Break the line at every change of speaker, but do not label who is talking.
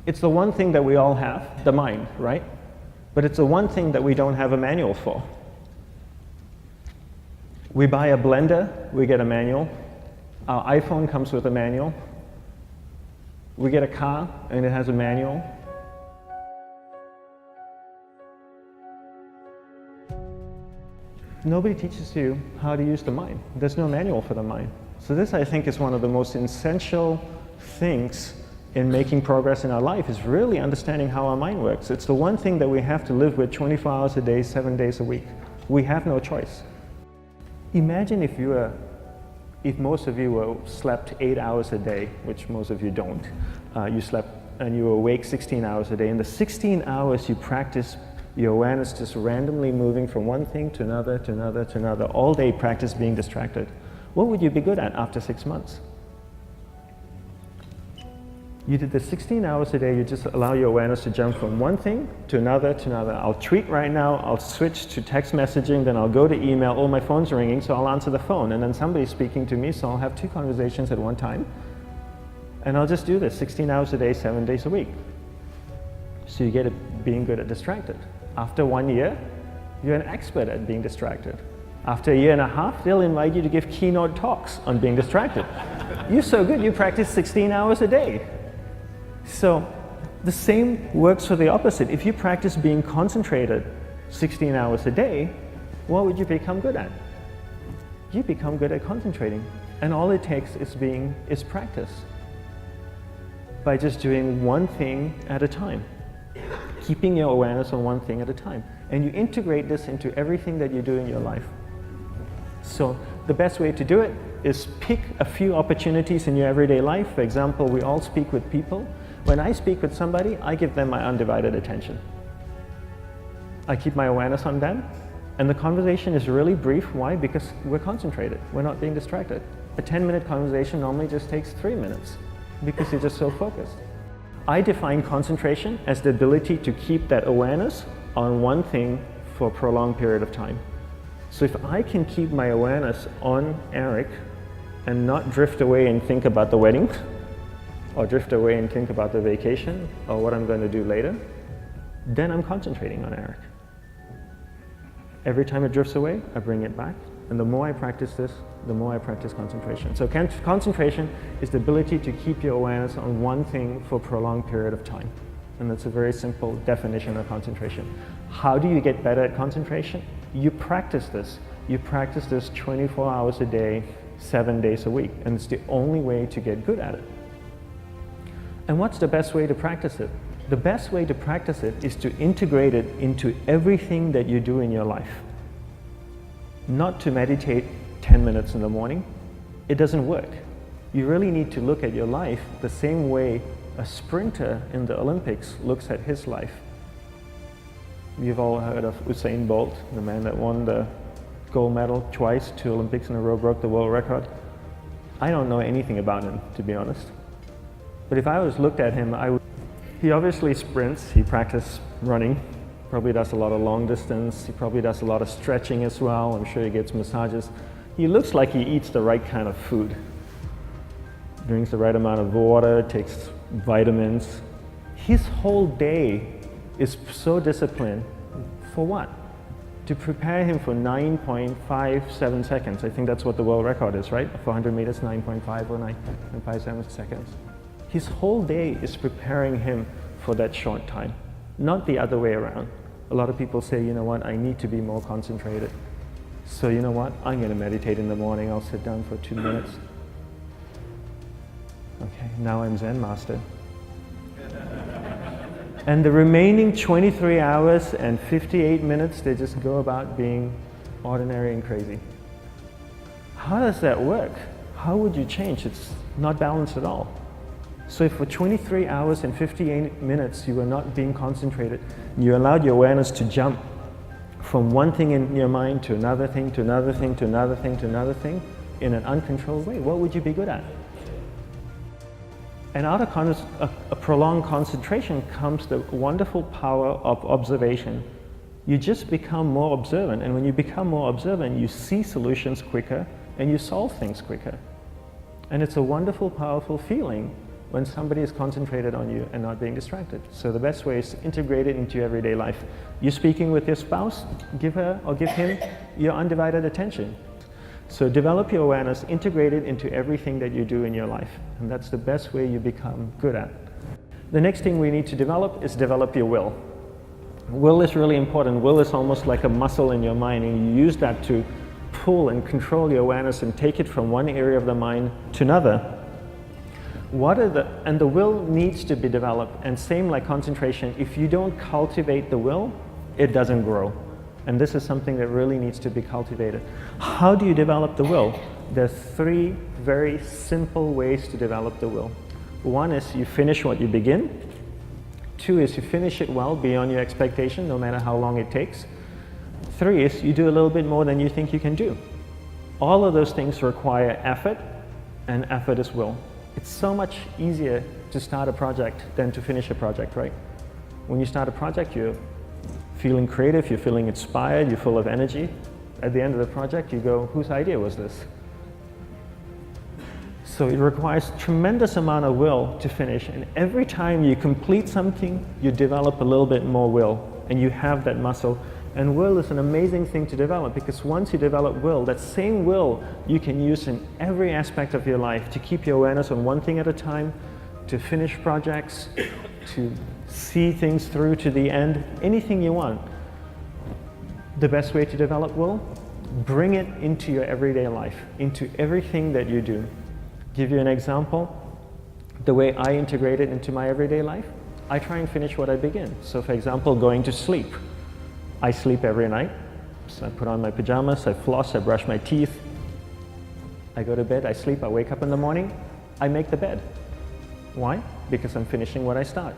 It's the one thing that we all have, the mind, right? But it's the one thing that we don't have a manual for. We buy a blender, we get a manual. Our iPhone comes with a manual. We get a car and it has a manual. Nobody teaches you how to use the mind. There's no manual for the mind. So this, I think, is one of the most essential things in making progress in our life, is really understanding how our mind works. It's the one thing that we have to live with 24 hours a day, 7 days a week. We have no choice. Imagine if most of you slept 8 hours a day, which most of you don't. You slept and you were awake 16 hours a day. In the 16 hours you practice your awareness just randomly moving from one thing to another, to another, to another, all day practice being distracted. What would you be good at after 6 months? You did the 16 hours a day, you just allow your awareness to jump from one thing to another, to another. I'll tweet right now, I'll switch to text messaging, then I'll go to email, oh, my phone's ringing, so I'll answer the phone, and then somebody's speaking to me, so I'll have 2 conversations at one time. And I'll just do this 16 hours a day, 7 days a week. So you get it being good at distracted. After 1 year, you're an expert at being distracted. After 1.5 years, they'll invite you to give keynote talks on being distracted. You're so good, you practice 16 hours a day. So the same works for the opposite. If you practice being concentrated 16 hours a day, what would you become good at? You become good at concentrating. And all it takes is practice. By just doing one thing at a time. Keeping your awareness on one thing at a time. And you integrate this into everything that you do in your life. So the best way to do it is pick a few opportunities in your everyday life. For example, we all speak with people. When I speak with somebody, I give them my undivided attention. I keep my awareness on them, and the conversation is really brief. Why? Because we're concentrated. We're not being distracted. A 10-minute conversation normally just takes 3 minutes because you're just so focused. I define concentration as the ability to keep that awareness on one thing for a prolonged period of time. So if I can keep my awareness on Eric and not drift away and think about the wedding, or drift away and think about the vacation, or what I'm going to do later, then I'm concentrating on Eric. Every time it drifts away, I bring it back. And the more I practice this, the more I practice concentration. So concentration is the ability to keep your awareness on one thing for a prolonged period of time. And that's a very simple definition of concentration. How do you get better at concentration? You practice this. You practice this 24 hours a day, 7 days a week. And it's the only way to get good at it. And what's the best way to practice it? The best way to practice it is to integrate it into everything that you do in your life. Not to meditate 10 minutes in the morning. It doesn't work. You really need to look at your life the same way a sprinter in the Olympics looks at his life. You've all heard of Usain Bolt, the man that won the gold medal twice, 2 Olympics in a row, broke the world record. I don't know anything about him, to be honest. But if I was looked at him, he obviously sprints, he practices running, probably does a lot of long distance, he probably does a lot of stretching as well, I'm sure he gets massages. He looks like he eats the right kind of food. Drinks the right amount of water, takes vitamins. His whole day is so disciplined. For what? To prepare him for 9.57 seconds. I think that's what the world record is, right? For 100 meters, 9.5 or 9.57 seconds. His whole day is preparing him for that short time, not the other way around. A lot of people say, you know what, I need to be more concentrated. So you know what, I'm going to meditate in the morning, I'll sit down for 2 minutes. Okay, now I'm Zen master. And the remaining 23 hours and 58 minutes, they just go about being ordinary and crazy. How does that work? How would you change? It's not balanced at all. So if for 23 hours and 58 minutes you were not being concentrated, you allowed your awareness to jump from one thing in your mind to another thing, to another thing, to another thing, to another thing, in an uncontrolled way, what would you be good at? And out of a prolonged concentration comes the wonderful power of observation. You just become more observant, and when you become more observant, you see solutions quicker and you solve things quicker. And it's a wonderful, powerful feeling when somebody is concentrated on you and not being distracted. So the best way is to integrate it into your everyday life. You're speaking with your spouse, give her or give him your undivided attention. So develop your awareness, integrate it into everything that you do in your life. And that's the best way you become good at. The next thing we need to develop is develop your will. Will is really important. Will is almost like a muscle in your mind, and you use that to pull and control your awareness and take it from one area of the mind to another. And the will needs to be developed, and same like concentration, if you don't cultivate the will, it doesn't grow. And this is something that really needs to be cultivated. How do you develop the will? There's 3 very simple ways to develop the will. 1 is you finish what you begin. 2 is you finish it well beyond your expectation, no matter how long it takes. 3 is you do a little bit more than you think you can do. All of those things require effort, and effort is will. It's so much easier to start a project than to finish a project, right? When you start a project, you're feeling creative, you're feeling inspired, you're full of energy. At the end of the project, you go, whose idea was this? So it requires tremendous amount of will to finish, and every time you complete something, you develop a little bit more will, and you have that muscle. And will is an amazing thing to develop, because once you develop will, that same will you can use in every aspect of your life to keep your awareness on one thing at a time, to finish projects, to see things through to the end, anything you want. The best way to develop will? Bring it into your everyday life, into everything that you do. Give you an example, the way I integrate it into my everyday life, I try and finish what I begin. So for example, going to sleep. I sleep every night, so I put on my pajamas, I floss, I brush my teeth, I go to bed, I sleep, I wake up in the morning, I make the bed. Why? Because I'm finishing what I start.